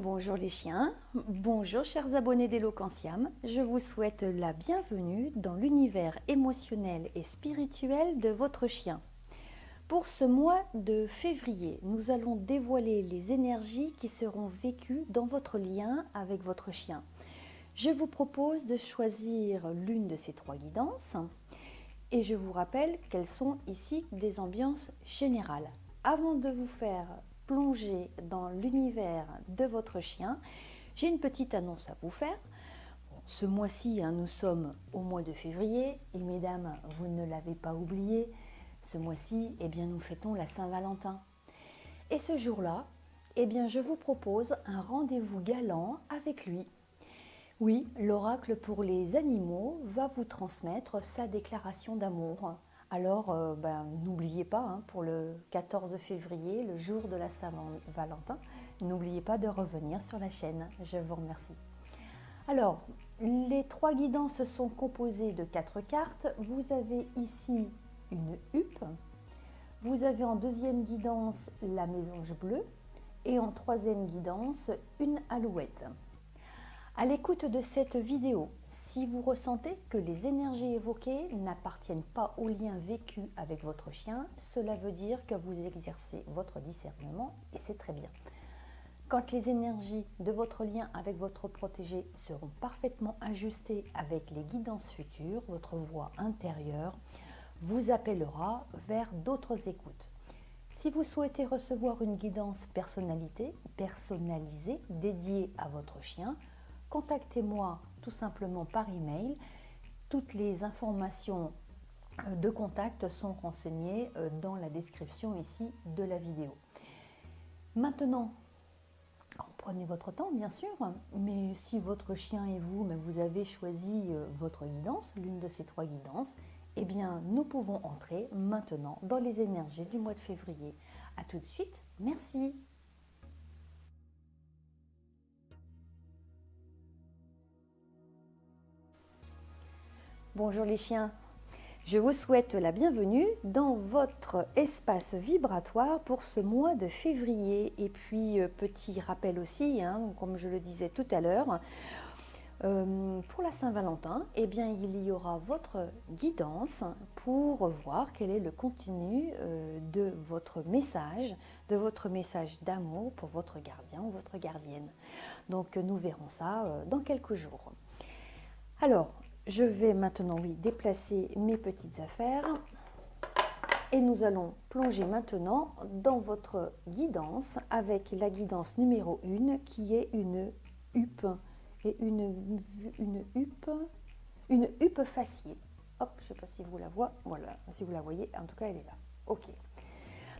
Bonjour les chiens, bonjour chers abonnés d'Eloquentiam, je vous souhaite la bienvenue dans l'univers émotionnel et spirituel de votre chien. Pour ce mois de février, nous allons dévoiler les énergies qui seront vécues dans votre lien avec votre chien. Je vous propose de choisir l'une de ces trois guidances et je vous rappelle qu'elles sont ici des ambiances générales. Avant de vous faire plonger dans l'univers de votre chien, j'ai une petite annonce à vous faire. Ce mois-ci, nous sommes au mois de février et mesdames, vous ne l'avez pas oublié, ce mois-ci, nous fêtons la Saint-Valentin. Et ce jour-là, je vous propose un rendez-vous galant avec lui. Oui, l'oracle pour les animaux va vous transmettre sa déclaration d'amour. Alors, n'oubliez pas, pour le 14 février, le jour de la Saint-Valentin, n'oubliez pas de revenir sur la chaîne. Je vous remercie. Alors, les trois guidances sont composées de 4 cartes. Vous avez ici une huppe. Vous avez en deuxième guidance la mésange bleue. Et en troisième guidance, une alouette. À l'écoute de cette vidéo, si vous ressentez que les énergies évoquées n'appartiennent pas au lien vécu avec votre chien, cela veut dire que vous exercez votre discernement et c'est très bien. Quand les énergies de votre lien avec votre protégé seront parfaitement ajustées avec les guidances futures, votre voix intérieure vous appellera vers d'autres écoutes. Si vous souhaitez recevoir une guidance personnalisée dédiée à votre chien, contactez-moi tout simplement par email. Toutes les informations de contact sont renseignées dans la description ici de la vidéo. Maintenant, prenez votre temps bien sûr, mais si votre chien et vous avez choisi votre guidance, l'une de ces trois guidances, nous pouvons entrer maintenant dans les énergies du mois de février. A tout de suite, merci. Bonjour les chiens, je vous souhaite la bienvenue dans votre espace vibratoire pour ce mois de février. Et puis, petit rappel aussi, comme je le disais tout à l'heure, pour la Saint-Valentin, il y aura votre guidance pour voir quel est le contenu de votre message d'amour pour votre gardien ou votre gardienne. Donc, nous verrons ça dans quelques jours. Alors, je vais maintenant, déplacer mes petites affaires et nous allons plonger maintenant dans votre guidance avec la guidance numéro 1 qui est une huppe et une huppe faciée. Hop, je ne sais pas si vous la voyez, voilà, si vous la voyez, en tout cas elle est là. Ok.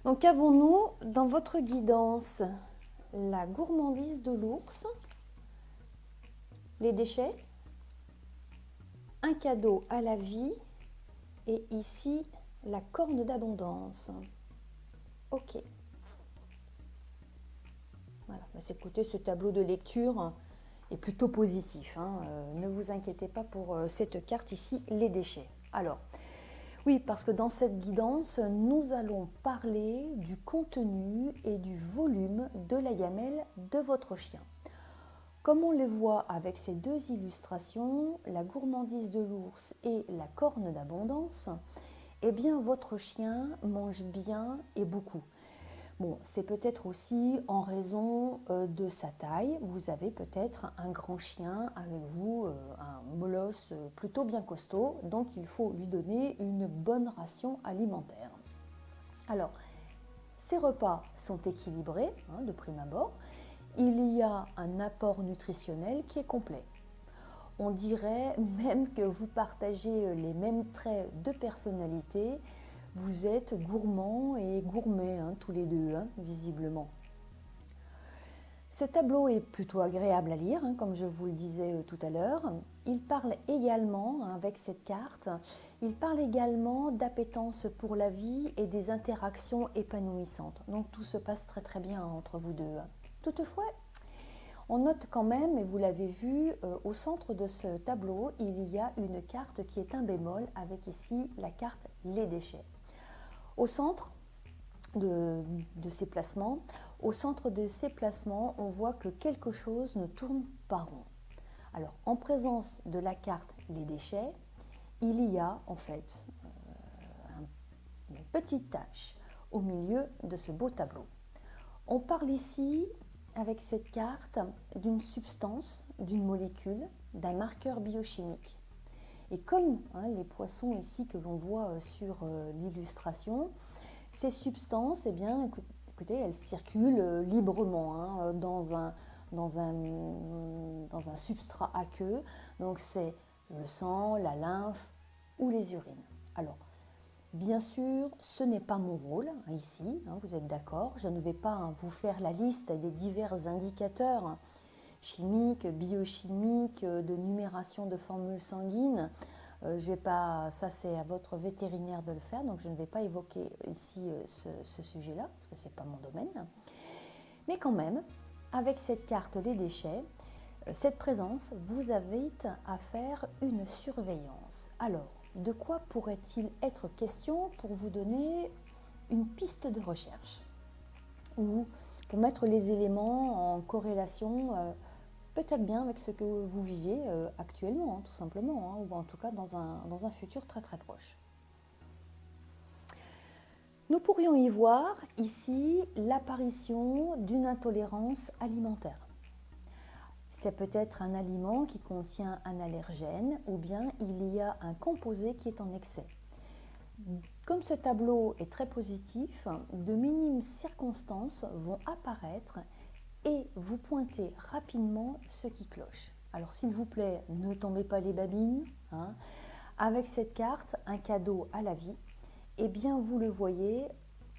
Donc avons-nous dans votre guidance la gourmandise de l'ours, les déchets, un cadeau à la vie et ici la corne d'abondance. Ok. Voilà, écoutez, ce tableau de lecture est plutôt positif. Ne vous inquiétez pas pour cette carte ici, les déchets. Alors, oui, parce que dans cette guidance, nous allons parler du contenu et du volume de la gamelle de votre chien. Comme on le voit avec ces deux illustrations, la gourmandise de l'ours et la corne d'abondance, votre chien mange bien et beaucoup. Bon, c'est peut-être aussi en raison de sa taille. Vous avez peut-être un grand chien avec vous, un molosse plutôt bien costaud, donc il faut lui donner une bonne ration alimentaire. Alors, ces repas sont équilibrés de prime abord. Il y a un apport nutritionnel qui est complet. On dirait même que vous partagez les mêmes traits de personnalité. Vous êtes gourmand et gourmet, tous les deux, visiblement. Ce tableau est plutôt agréable à lire, comme je vous le disais tout à l'heure. Il parle également, avec cette carte, il parle également d'appétence pour la vie et des interactions épanouissantes. Donc tout se passe très très bien entre vous deux. Toutefois, on note quand même, et vous l'avez vu, au centre de ce tableau, il y a une carte qui est un bémol avec ici la carte les déchets. Au centre de ces placements, Au centre de ces placements, on voit que quelque chose ne tourne pas rond. Alors, en présence de la carte Les déchets, il y a en fait une petite tache au milieu de ce beau tableau. On parle ici, avec cette carte, d'une substance, d'une molécule, d'un marqueur biochimique. Et comme les poissons ici que l'on voit sur l'illustration, ces substances, eh bien, écoutez, elles circulent librement dans un substrat aqueux. Donc c'est le sang, la lymphe ou les urines. Alors, bien sûr, ce n'est pas mon rôle ici, vous êtes d'accord. Je ne vais pas vous faire la liste des divers indicateurs chimiques, biochimiques, de numération de formules sanguines. Je vais pas, ça c'est à votre vétérinaire de le faire, donc je ne vais pas évoquer ici ce sujet-là, parce que ce n'est pas mon domaine. Mais quand même, avec cette carte Les déchets, cette présence vous invite à faire une surveillance. Alors, de quoi pourrait-il être question pour vous donner une piste de recherche ou pour mettre les éléments en corrélation peut-être bien avec ce que vous vivez actuellement, tout simplement, ou en tout cas dans un futur très très proche. Nous pourrions y voir ici l'apparition d'une intolérance alimentaire. C'est peut-être un aliment qui contient un allergène ou bien il y a un composé qui est en excès. Comme ce tableau est très positif, de minimes circonstances vont apparaître et vous pointez rapidement ce qui cloche. Alors s'il vous plaît, ne tombez pas les babines. Avec cette carte, un cadeau à la vie, eh bien vous le voyez,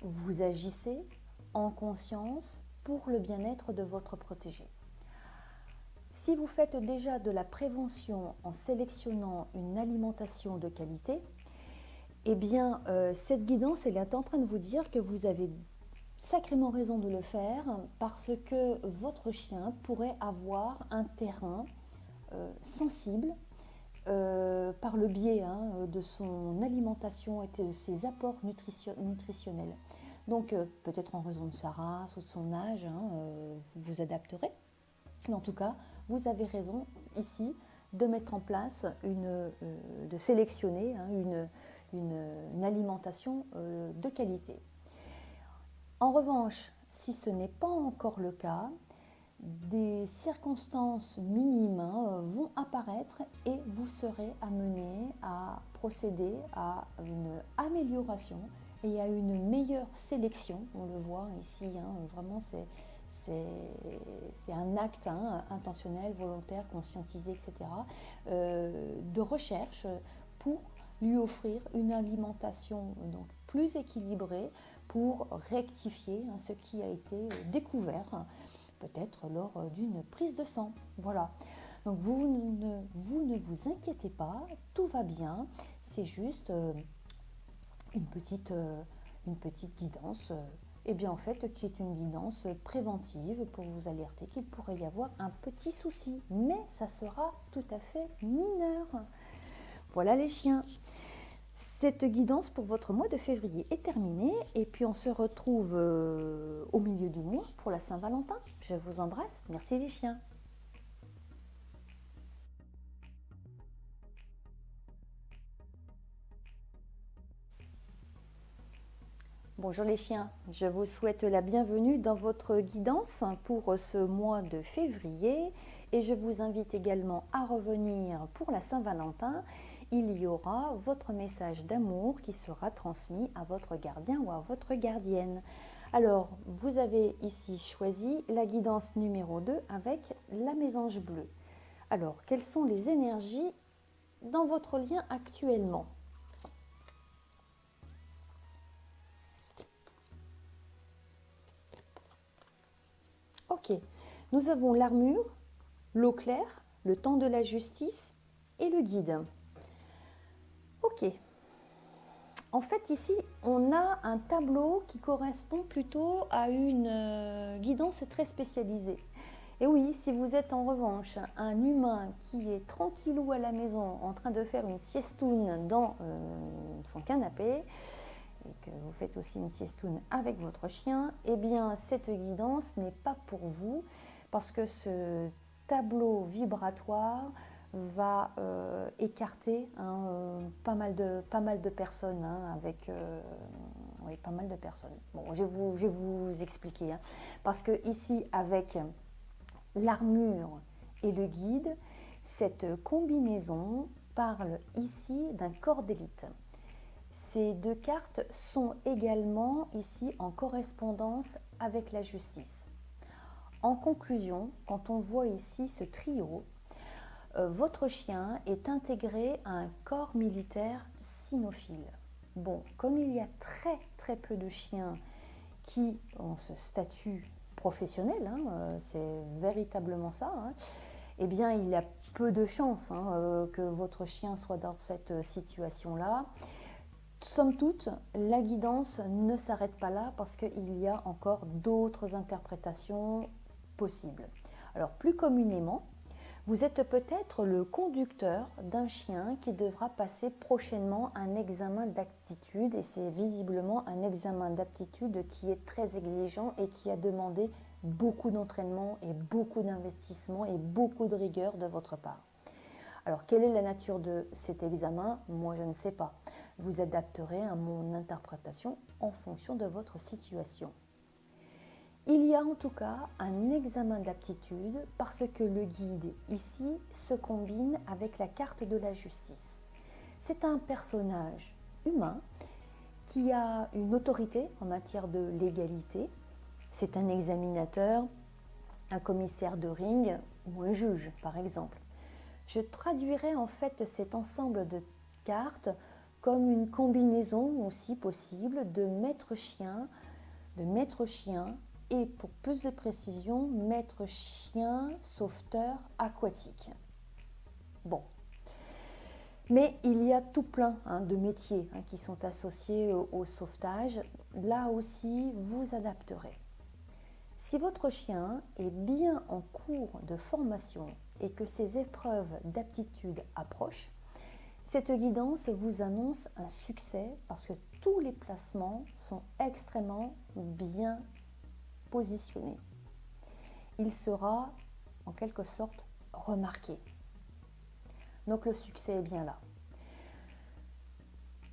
vous agissez en conscience pour le bien-être de votre protégé. Si vous faites déjà de la prévention en sélectionnant une alimentation de qualité, eh bien cette guidance elle est en train de vous dire que vous avez sacrément raison de le faire parce que votre chien pourrait avoir un terrain sensible par le biais de son alimentation et de ses apports nutritionnels. Donc peut-être en raison de sa race ou de son âge, vous vous adapterez. Mais en tout cas, vous avez raison ici de mettre en place, de sélectionner une alimentation de qualité. En revanche, si ce n'est pas encore le cas, des circonstances minimes vont apparaître et vous serez amené à procéder à une amélioration et à une meilleure sélection. On le voit ici, vraiment c'est un acte intentionnel, volontaire, conscientisé, etc. De recherche pour lui offrir une alimentation donc plus équilibrée pour rectifier ce qui a été découvert peut-être lors d'une prise de sang. Voilà. Donc vous ne vous inquiétez pas, tout va bien, c'est juste une petite guidance, et bien en fait qui est une guidance préventive pour vous alerter qu'il pourrait y avoir un petit souci, mais ça sera tout à fait mineur. Voilà les chiens. Cette guidance pour votre mois de février est terminée et puis on se retrouve au milieu du mois pour la Saint-Valentin. Je vous embrasse. Merci les chiens. Bonjour les chiens, je vous souhaite la bienvenue dans votre guidance pour ce mois de février et je vous invite également à revenir pour la Saint-Valentin. Il y aura votre message d'amour qui sera transmis à votre gardien ou à votre gardienne. Alors, vous avez ici choisi la guidance numéro 2 avec la mésange bleue. Alors, quelles sont les énergies dans votre lien actuellement ? Ok, nous avons l'armure, l'eau claire, le temps de la justice et le guide. Ok, en fait ici on a un tableau qui correspond plutôt à une guidance très spécialisée. Et oui, si vous êtes en revanche un humain qui est tranquillou à la maison en train de faire une siestoune dans son canapé, et que vous faites aussi une siestoune avec votre chien, eh bien cette guidance n'est pas pour vous parce que ce tableau vibratoire va écarter pas mal de personnes, avec oui, pas mal de personnes. Bon, je vais vous expliquer, parce que ici, avec l'armure et le guide, cette combinaison parle ici d'un corps d'élite. Ces deux cartes sont également ici en correspondance avec la justice. En conclusion, quand on voit ici ce trio, votre chien est intégré à un corps militaire cynophile. Bon, comme il y a très peu de chiens qui ont ce statut professionnel, c'est véritablement ça, eh bien il y a peu de chances que votre chien soit dans cette situation-là. Somme toute, la guidance ne s'arrête pas là parce qu'il y a encore d'autres interprétations possibles. Alors plus communément, vous êtes peut-être le conducteur d'un chien qui devra passer prochainement un examen d'aptitude, et c'est visiblement un examen d'aptitude qui est très exigeant et qui a demandé beaucoup d'entraînement et beaucoup d'investissement et beaucoup de rigueur de votre part. Alors, quelle est la nature de cet examen? Moi, je ne sais pas. Vous adapterez à mon interprétation en fonction de votre situation. Il y a en tout cas un examen d'aptitude parce que le guide ici se combine avec la carte de la justice. C'est un personnage humain qui a une autorité en matière de légalité. C'est un examinateur, un commissaire de ring ou un juge, par exemple. Je traduirais en fait cet ensemble de cartes comme une combinaison aussi possible de maître-chien, et pour plus de précision, maître-chien sauveteur aquatique. Bon. Mais il y a tout plein de métiers qui sont associés au sauvetage. Là aussi, vous adapterez. Si votre chien est bien en cours de formation et que ses épreuves d'aptitude approchent, cette guidance vous annonce un succès parce que tous les placements sont extrêmement bien positionnés. Il sera en quelque sorte remarqué. Donc le succès est bien là.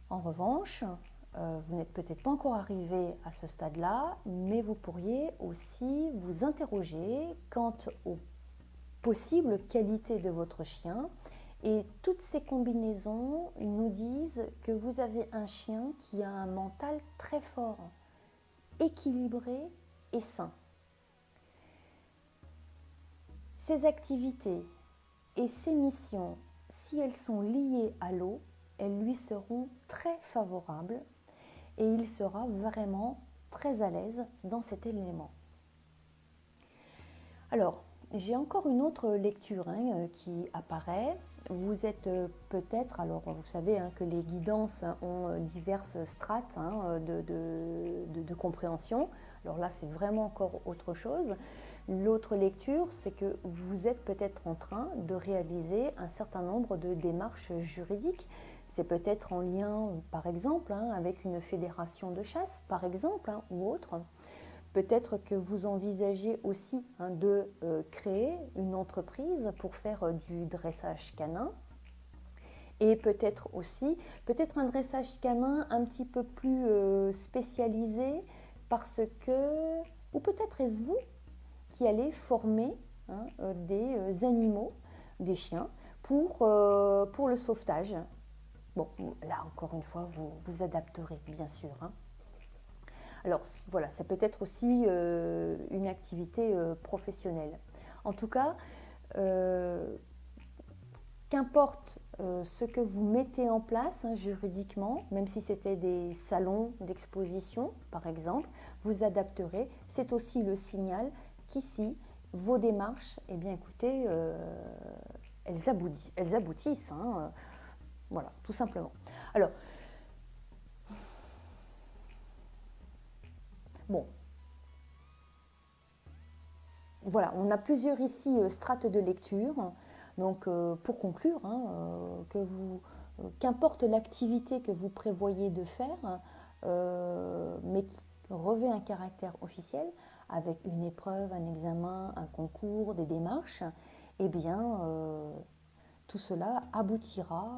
En revanche, vous n'êtes peut-être pas encore arrivé à ce stade-là, mais vous pourriez aussi vous interroger quant aux possibles qualités de votre chien. Et toutes ces combinaisons nous disent que vous avez un chien qui a un mental très fort, équilibré et sain. Ces activités et ces missions, si elles sont liées à l'eau, elles lui seront très favorables et il sera vraiment très à l'aise dans cet élément. Alors, j'ai encore une autre lecture qui apparaît. Vous êtes peut-être, alors vous savez que les guidances ont diverses strates de compréhension. Alors là, c'est vraiment encore autre chose. L'autre lecture, c'est que vous êtes peut-être en train de réaliser un certain nombre de démarches juridiques. C'est peut-être en lien, par exemple, avec une fédération de chasse, par exemple, ou autre. Peut-être que vous envisagez aussi de créer une entreprise pour faire du dressage canin. Et peut-être aussi, un dressage canin un petit peu plus spécialisé parce que, ou peut-être est-ce vous qui allez former des animaux, des chiens, pour le sauvetage. Bon, là encore une fois, vous adapterez bien sûr. Alors voilà, ça peut être aussi une activité professionnelle. En tout cas, qu'importe ce que vous mettez en place juridiquement, même si c'était des salons d'exposition par exemple, vous adapterez. C'est aussi le signal qu'ici, vos démarches, eh bien écoutez, elles aboutissent. Voilà, tout simplement. Alors, bon, voilà, on a plusieurs ici strates de lecture. Donc, pour conclure, qu'importe l'activité que vous prévoyez de faire, mais qui revêt un caractère officiel, avec une épreuve, un examen, un concours, des démarches, eh bien, tout cela aboutira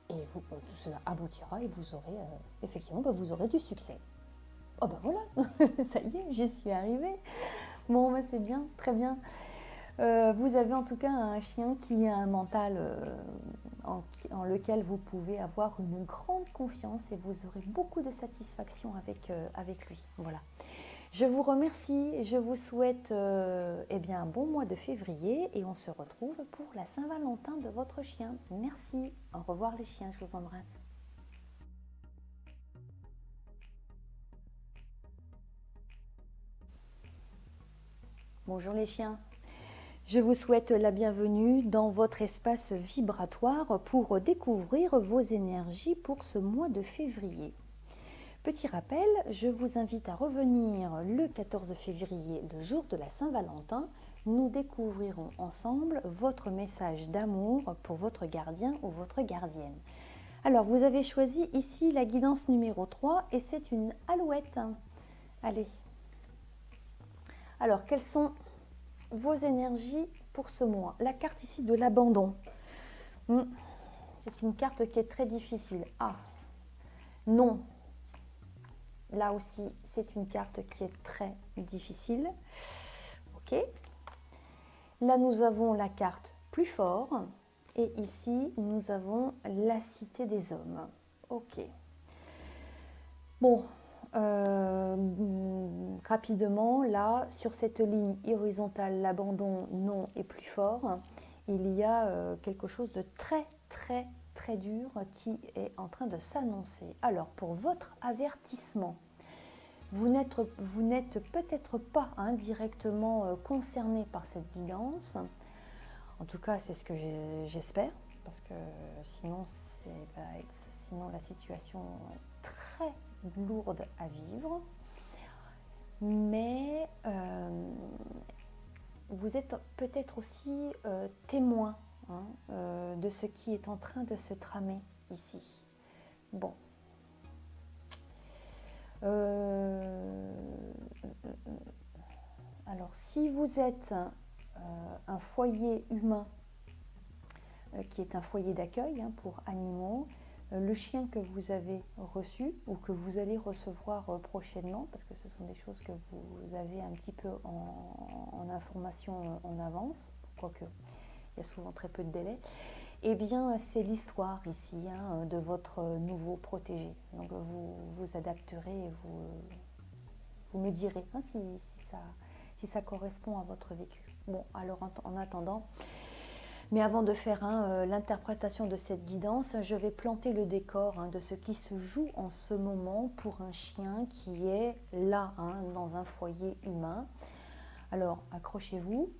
tout cela aboutira et vous aurez effectivement, vous aurez du succès. Oh ben voilà, ça y est, j'y suis arrivée. Bon, ben c'est bien, très bien. Vous avez en tout cas un chien qui a un mental en lequel vous pouvez avoir une grande confiance et vous aurez beaucoup de satisfaction avec lui. Voilà. Je vous remercie, je vous souhaite un bon mois de février et on se retrouve pour la Saint-Valentin de votre chien. Merci, au revoir les chiens, je vous embrasse. Bonjour les chiens. Je vous souhaite la bienvenue dans votre espace vibratoire pour découvrir vos énergies pour ce mois de février. Petit rappel, je vous invite à revenir le 14 février, le jour de la Saint-Valentin. Nous découvrirons ensemble votre message d'amour pour votre gardien ou votre gardienne. Alors, vous avez choisi ici la guidance numéro 3 et c'est une alouette. Allez. Alors, quelles sont vos énergies pour ce mois? La carte ici de l'abandon. C'est une carte qui est très difficile. Ah, non. Là aussi, c'est une carte qui est très difficile. Ok. Là, nous avons la carte plus fort. Et ici, nous avons la cité des hommes. Ok. Bon, rapidement, là, sur cette ligne horizontale, l'abandon, non et plus fort, il y a quelque chose de très, très, très dur qui est en train de s'annoncer. Alors, pour votre avertissement, vous n'êtes peut-être pas directement concerné par cette guidance. En tout cas, c'est ce que j'espère, parce que sinon la situation est très lourde à vivre. Mais vous êtes peut-être aussi témoin de ce qui est en train de se tramer ici. Bon. Alors, si vous êtes un foyer humain qui est un foyer d'accueil pour animaux, le chien que vous avez reçu ou que vous allez recevoir prochainement, parce que ce sont des choses que vous avez un petit peu en information en avance, quoique il y a souvent très peu de délai, eh bien c'est l'histoire ici de votre nouveau protégé. Donc vous vous adapterez et vous me direz si ça correspond à votre vécu. Bon, alors en attendant, mais avant de faire l'interprétation de cette guidance, je vais planter le décor de ce qui se joue en ce moment pour un chien qui est là, dans un foyer humain. Alors, accrochez-vous,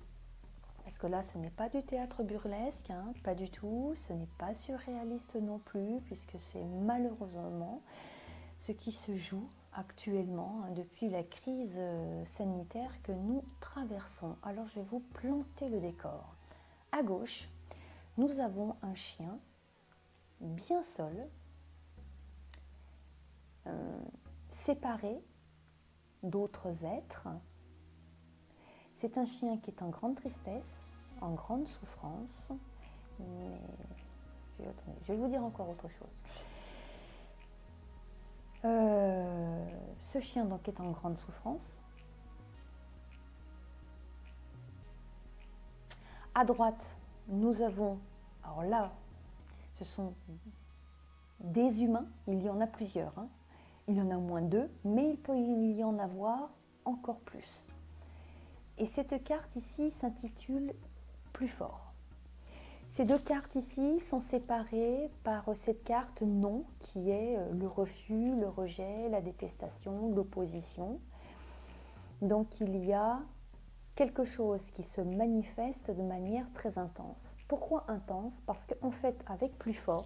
parce que là, ce n'est pas du théâtre burlesque, pas du tout, ce n'est pas surréaliste non plus, puisque c'est malheureusement ce qui se joue actuellement depuis la crise sanitaire que nous traversons. Alors, je vais vous planter le décor. À gauche, nous avons un chien bien seul, séparé d'autres êtres. C'est un chien qui est en grande tristesse, en grande souffrance. Mais je vais vous dire encore autre chose. Ce chien donc est en grande souffrance. À droite, nous avons, alors là, ce sont des humains, il y en a plusieurs, il y en a au moins 2, mais il peut y en avoir encore plus. Et cette carte ici s'intitule « Plus fort ». Ces 2 cartes ici sont séparées par cette carte « Non » qui est le refus, le rejet, la détestation, l'opposition. Donc il y a quelque chose qui se manifeste de manière très intense. Pourquoi intense? Parce qu'en fait, avec plus fort,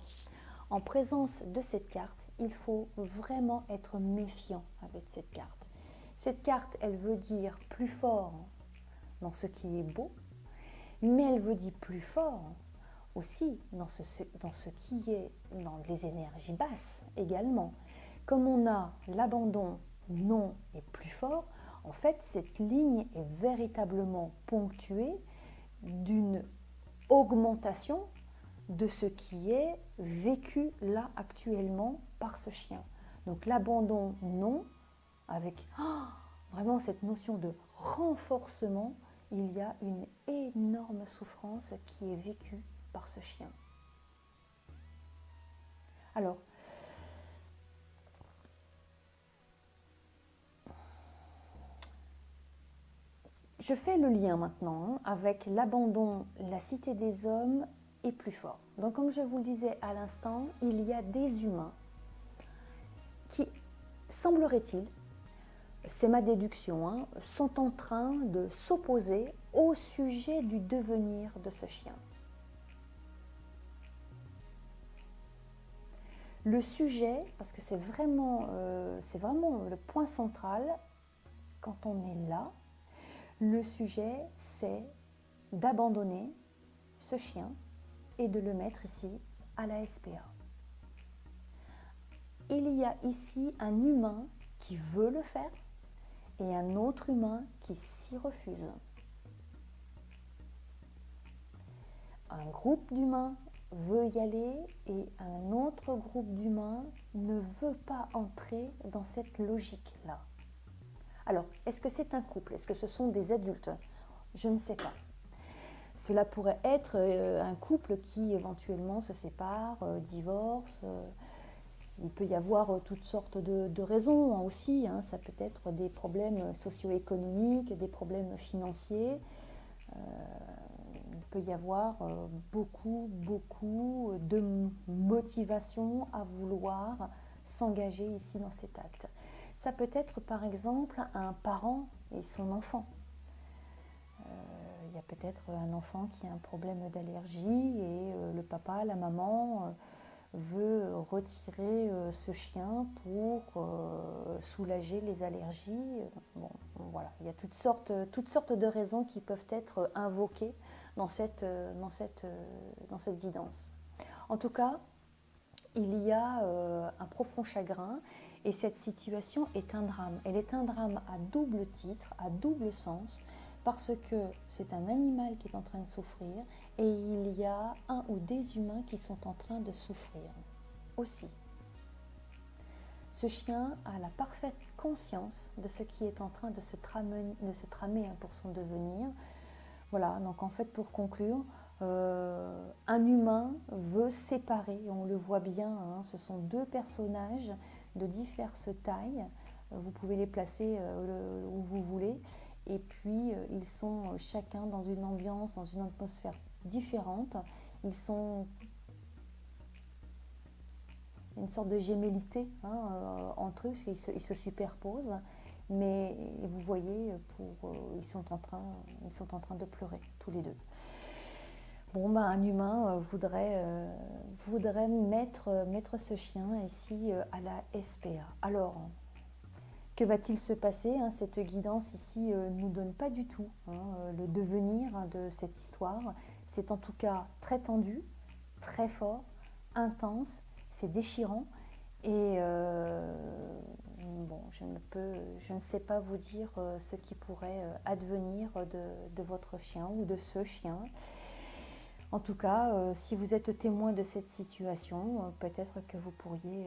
en présence de cette carte, il faut vraiment être méfiant avec cette carte. Cette carte, elle veut dire plus fort dans ce qui est beau, mais elle veut dire plus fort aussi dans ce qui est dans les énergies basses également. Comme on a l'abandon non et plus fort, en fait cette ligne est véritablement ponctuée d'une augmentation de ce qui est vécu là actuellement par ce chien. Donc l'abandon non, avec vraiment cette notion de renforcement, il y a une énorme souffrance qui est vécue par ce chien. Alors, je fais le lien maintenant avec l'abandon, la cité des hommes est plus fort. Donc comme je vous le disais à l'instant, il y a des humains qui, semblerait-il, c'est ma déduction, sont en train de s'opposer au sujet du devenir de ce chien. Le sujet, parce que c'est vraiment le point central quand on est là, le sujet c'est d'abandonner ce chien et de le mettre ici à la SPA. Il y a ici un humain qui veut le faire et un autre humain qui s'y refuse. Un groupe d'humains veut y aller et un autre groupe d'humains ne veut pas entrer dans cette logique-là. Alors, est-ce que c'est un couple? Est-ce que ce sont des adultes? Je ne sais pas. Cela pourrait être un couple qui éventuellement se sépare, divorce. Il peut y avoir toutes sortes de raisons aussi. Ça peut être des problèmes socio-économiques, des problèmes financiers. Il peut y avoir beaucoup de motivation à vouloir s'engager ici dans cet acte. Ça peut être par exemple un parent et son enfant. Il y a peut-être un enfant qui a un problème d'allergie et le papa, la maman veut retirer ce chien pour soulager les allergies. Bon, voilà. Il y a toutes sortes de raisons qui peuvent être invoquées dans cette guidance. En tout cas, il y a un profond chagrin et cette situation est un drame. Elle est un drame à double titre, à double sens, parce que c'est un animal qui est en train de souffrir et il y a un ou des humains qui sont en train de souffrir aussi. Ce chien a la parfaite conscience de ce qui est en train de se tramer pour son devenir. Voilà, donc en fait pour conclure, un humain veut séparer, on le voit bien, ce sont deux personnages de diverses tailles, vous pouvez les placer où vous voulez, et puis ils sont chacun dans une ambiance, dans une atmosphère différente, ils sont une sorte de gémellité entre eux, parce qu'ils se superposent, mais vous voyez, ils sont en train de pleurer, tous les deux. Bon, un humain voudrait mettre ce chien ici à la SPA. Alors, que va-t-il se passer? Cette guidance ici ne nous donne pas du tout le devenir de cette histoire. C'est en tout cas très tendu, très fort, intense, c'est déchirant. Et je ne sais pas vous dire ce qui pourrait advenir de votre chien ou de ce chien. En tout cas, si vous êtes témoin de cette situation, peut-être que vous pourriez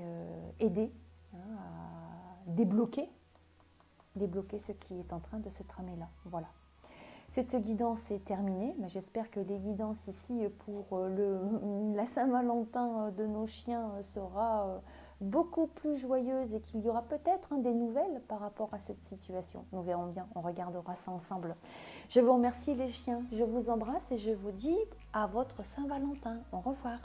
aider à débloquer ce qui est en train de se tramer là. Voilà. Cette guidance est terminée, mais j'espère que les guidances ici pour la Saint-Valentin de nos chiens sera beaucoup plus joyeuse et qu'il y aura peut-être des nouvelles par rapport à cette situation. Nous verrons bien, on regardera ça ensemble. Je vous remercie les chiens, je vous embrasse et je vous dis à votre Saint-Valentin. Au revoir.